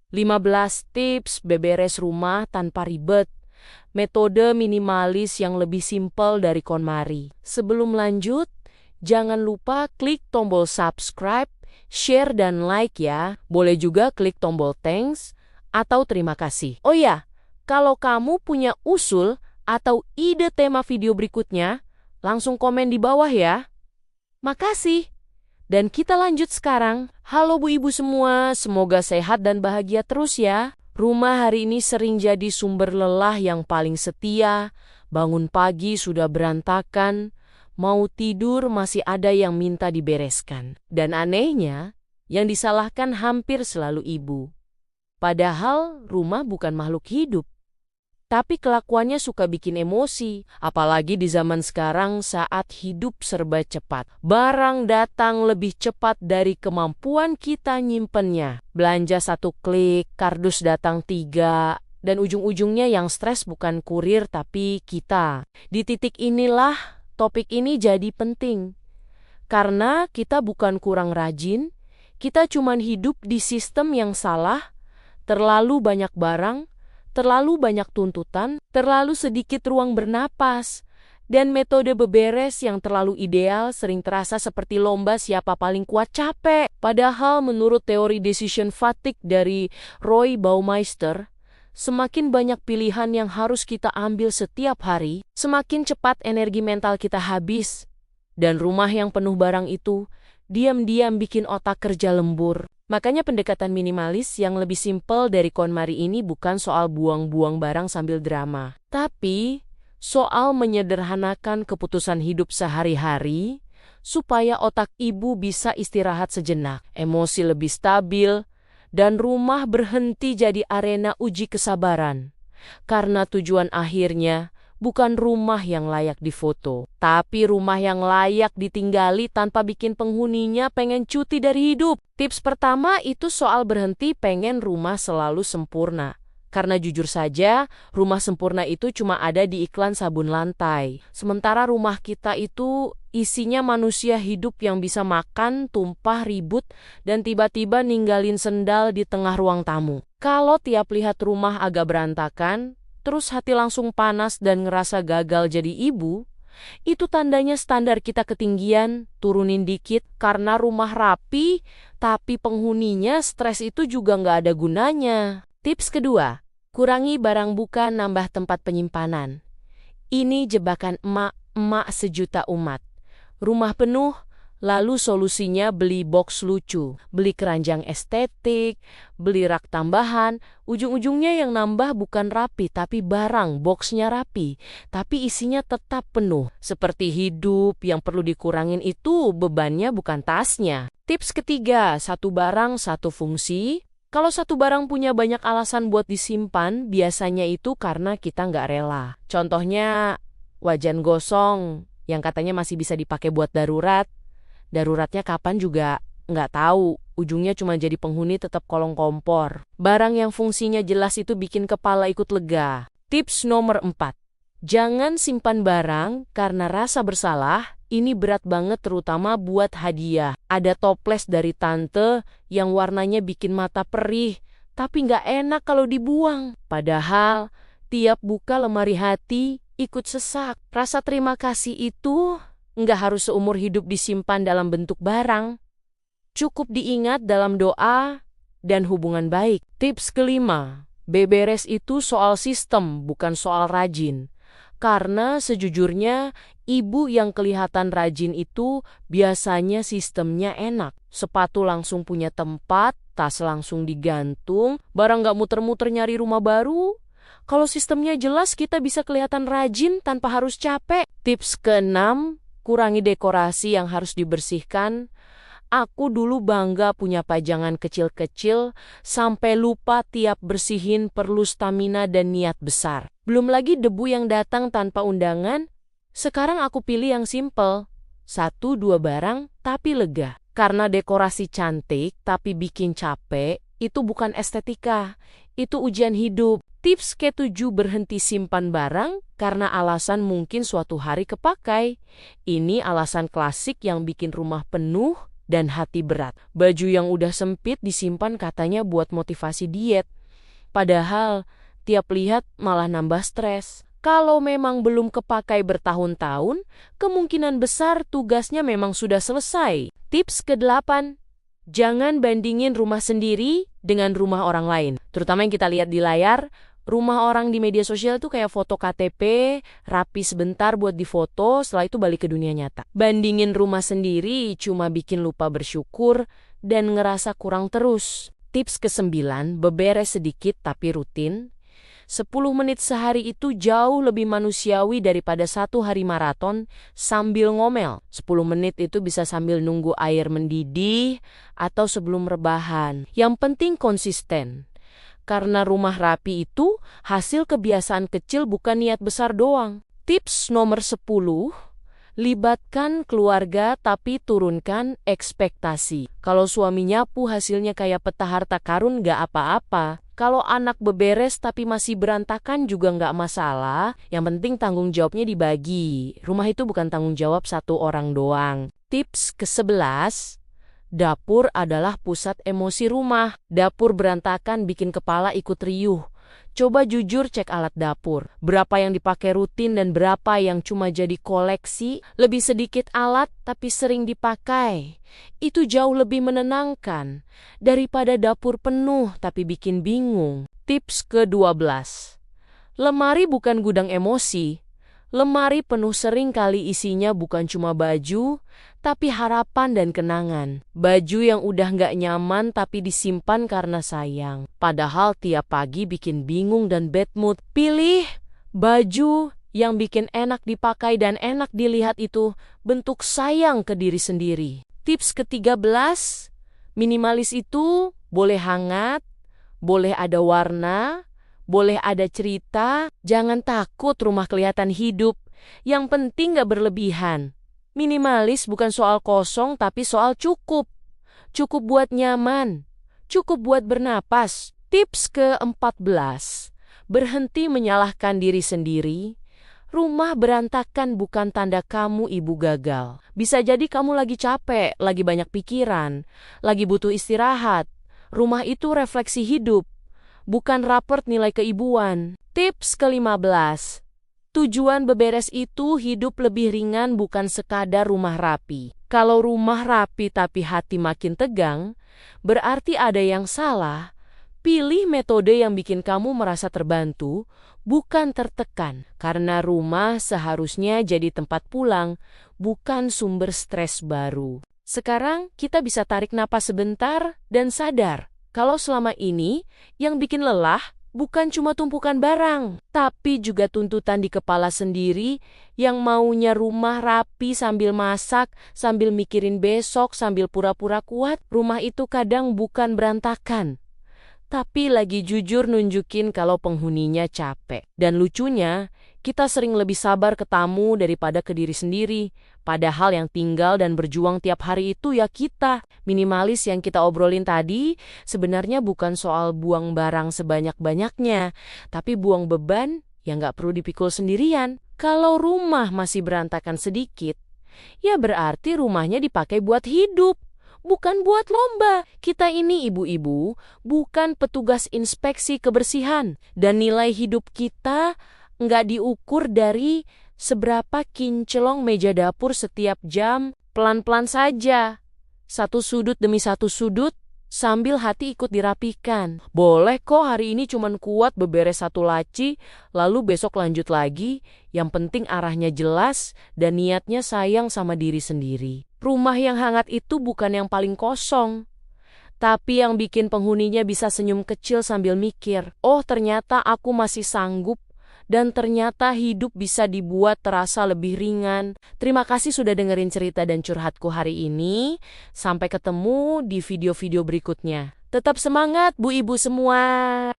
15 tips beberes rumah tanpa ribet. Metode minimalis yang lebih simpel dari KonMari. Sebelum lanjut, jangan lupa klik tombol subscribe, share dan like ya. Boleh juga klik tombol thanks atau terima kasih. Oh ya, kalau kamu punya usul atau ide tema video berikutnya, langsung komen di bawah ya. Makasih. Dan kita lanjut sekarang. Halo Bu Ibu semua, semoga sehat dan bahagia terus ya. Rumah hari ini sering jadi sumber lelah yang paling setia. Bangun pagi sudah berantakan, mau tidur masih ada yang minta dibereskan. Dan anehnya, yang disalahkan hampir selalu ibu. Padahal rumah bukan makhluk hidup. Tapi kelakuannya suka bikin emosi, apalagi di zaman sekarang saat hidup serba cepat. Barang datang lebih cepat dari kemampuan kita nyimpennya. Belanja 1 klik, kardus datang 3, dan ujung-ujungnya yang stres bukan kurir tapi kita. Di titik inilah topik ini jadi penting. Karena kita bukan kurang rajin, kita cuman hidup di sistem yang salah, terlalu banyak barang, terlalu banyak tuntutan, terlalu sedikit ruang bernapas, dan metode beberes yang terlalu ideal sering terasa seperti lomba siapa paling kuat capek. Padahal menurut teori decision fatigue dari Roy Baumeister, semakin banyak pilihan yang harus kita ambil setiap hari, semakin cepat energi mental kita habis. Dan rumah yang penuh barang itu, diam-diam bikin otak kerja lembur. Makanya pendekatan minimalis yang lebih simpel dari KonMari ini bukan soal buang-buang barang sambil drama. Tapi soal menyederhanakan keputusan hidup sehari-hari supaya otak ibu bisa istirahat sejenak, emosi lebih stabil, dan rumah berhenti jadi arena uji kesabaran. Karena tujuan akhirnya bukan rumah yang layak difoto, tapi rumah yang layak ditinggali tanpa bikin penghuninya pengen cuti dari hidup. Tips pertama itu soal berhenti pengen rumah selalu sempurna. Karena jujur saja, rumah sempurna itu cuma ada di iklan sabun lantai. Sementara rumah kita itu isinya manusia hidup yang bisa makan, tumpah, ribut, dan tiba-tiba ninggalin sendal di tengah ruang tamu. Kalau tiap lihat rumah agak berantakan, terus hati langsung panas dan ngerasa gagal jadi ibu, itu tandanya standar kita ketinggian, turunin dikit. Karena rumah rapi, tapi penghuninya stres itu juga nggak ada gunanya. Tips kedua, kurangi barang buka nambah tempat penyimpanan. Ini jebakan emak-emak sejuta umat. Rumah penuh, lalu solusinya beli box lucu, beli keranjang estetik, beli rak tambahan. Ujung-ujungnya yang nambah bukan rapi, tapi barang boxnya rapi, tapi isinya tetap penuh. Seperti hidup, yang perlu dikurangin itu bebannya bukan tasnya. Tips ketiga, 1 barang 1 fungsi. Kalau 1 barang punya banyak alasan buat disimpan, biasanya itu karena kita nggak rela. Contohnya, wajan gosong yang katanya masih bisa dipakai buat darurat. Daruratnya kapan juga nggak tahu, ujungnya cuma jadi penghuni tetap kolong kompor. Barang yang fungsinya jelas itu bikin kepala ikut lega. Tips nomor 4, jangan simpan barang karena rasa bersalah. Ini berat banget terutama buat hadiah. Ada toples dari tante yang warnanya bikin mata perih, tapi nggak enak kalau dibuang. Padahal tiap buka lemari hati ikut sesak. Rasa terima kasih itu nggak harus seumur hidup disimpan dalam bentuk barang. Cukup diingat dalam doa dan hubungan baik. Tips kelima, beberes itu soal sistem, bukan soal rajin. Karena sejujurnya, ibu yang kelihatan rajin itu biasanya sistemnya enak. Sepatu langsung punya tempat, tas langsung digantung, barang nggak muter-muter nyari rumah baru. Kalau sistemnya jelas, kita bisa kelihatan rajin tanpa harus capek. Tips keenam, kurangi dekorasi yang harus dibersihkan. Aku dulu bangga punya pajangan kecil-kecil, sampai lupa tiap bersihin perlu stamina dan niat besar. Belum lagi debu yang datang tanpa undangan. Sekarang aku pilih yang simple. 1-2 barang, tapi lega. Karena dekorasi cantik, tapi bikin capek, itu bukan estetika. Itu ujian hidup. Tips ke-7, berhenti simpan barang karena alasan mungkin suatu hari kepakai. Ini alasan klasik yang bikin rumah penuh dan hati berat. Baju yang udah sempit disimpan katanya buat motivasi diet. Padahal tiap lihat malah nambah stres. Kalau memang belum kepakai bertahun-tahun, kemungkinan besar tugasnya memang sudah selesai. Tips ke-8. Jangan bandingin rumah sendiri dengan rumah orang lain. Terutama yang kita lihat di layar, rumah orang di media sosial itu kayak foto KTP, rapi sebentar buat difoto, setelah itu balik ke dunia nyata. Bandingin rumah sendiri cuma bikin lupa bersyukur dan ngerasa kurang terus. Tips ke-9, beberes sedikit tapi rutin. 10 menit sehari itu jauh lebih manusiawi daripada 1 hari maraton sambil ngomel. 10 menit itu bisa sambil nunggu air mendidih atau sebelum rebahan. Yang penting konsisten. Karena rumah rapi itu hasil kebiasaan kecil bukan niat besar doang. Tips nomor 10, libatkan keluarga tapi turunkan ekspektasi. Kalau suami nyapu hasilnya kayak peta harta karun gak apa-apa. Kalau anak beberes tapi masih berantakan juga nggak masalah, yang penting tanggung jawabnya dibagi. Rumah itu bukan tanggung jawab satu orang doang. Tips ke-11, dapur adalah pusat emosi rumah. Dapur berantakan bikin kepala ikut riuh. Coba jujur cek alat dapur. Berapa yang dipakai rutin dan berapa yang cuma jadi koleksi. Lebih sedikit alat tapi sering dipakai. Itu jauh lebih menenangkan daripada dapur penuh tapi bikin bingung. Tips ke-12. Lemari bukan gudang emosi. Lemari penuh sering kali isinya bukan cuma baju, tapi harapan dan kenangan. Baju yang udah gak nyaman tapi disimpan karena sayang. Padahal tiap pagi bikin bingung dan bad mood. Pilih baju yang bikin enak dipakai dan enak dilihat, itu bentuk sayang ke diri sendiri. Tips ke-13, minimalis itu boleh hangat, boleh ada warna, boleh ada cerita. Jangan takut rumah kelihatan hidup. Yang penting gak berlebihan. Minimalis bukan soal kosong tapi soal cukup. Cukup buat nyaman. Cukup buat bernapas. Tips ke-14. Berhenti menyalahkan diri sendiri. Rumah berantakan bukan tanda kamu ibu gagal. Bisa jadi kamu lagi capek, lagi banyak pikiran, lagi butuh istirahat. Rumah itu refleksi hidup, bukan raport nilai keibuan. Tips ke-15. Tujuan beberes itu hidup lebih ringan, bukan sekadar rumah rapi. Kalau rumah rapi tapi hati makin tegang, berarti ada yang salah. Pilih metode yang bikin kamu merasa terbantu, bukan tertekan. Karena rumah seharusnya jadi tempat pulang, bukan sumber stres baru. Sekarang kita bisa tarik napas sebentar dan sadar kalau selama ini yang bikin lelah bukan cuma tumpukan barang, tapi juga tuntutan di kepala sendiri yang maunya rumah rapi sambil masak, sambil mikirin besok, sambil pura-pura kuat. Rumah itu kadang bukan berantakan, tapi lagi jujur nunjukin kalau penghuninya capek. Dan lucunya, kita sering lebih sabar ke tamu daripada ke diri sendiri. Padahal yang tinggal dan berjuang tiap hari itu ya kita. Minimalis yang kita obrolin tadi sebenarnya bukan soal buang barang sebanyak-banyaknya, tapi buang beban yang gak perlu dipikul sendirian. Kalau rumah masih berantakan sedikit, ya berarti rumahnya dipakai buat hidup, bukan buat lomba. Kita ini ibu-ibu, bukan petugas inspeksi kebersihan. Dan nilai hidup kita nggak diukur dari seberapa kinclong meja dapur setiap jam. Pelan-pelan saja, satu sudut demi satu sudut, sambil hati ikut dirapikan. Boleh kok hari ini cuman kuat beberes satu laci, lalu besok lanjut lagi. Yang penting arahnya jelas dan niatnya sayang sama diri sendiri. Rumah yang hangat itu bukan yang paling kosong, tapi yang bikin penghuninya bisa senyum kecil sambil mikir, oh ternyata aku masih sanggup, dan ternyata hidup bisa dibuat terasa lebih ringan. Terima kasih sudah dengerin cerita dan curhatku hari ini. Sampai ketemu di video-video berikutnya. Tetap semangat Bu Ibu semua.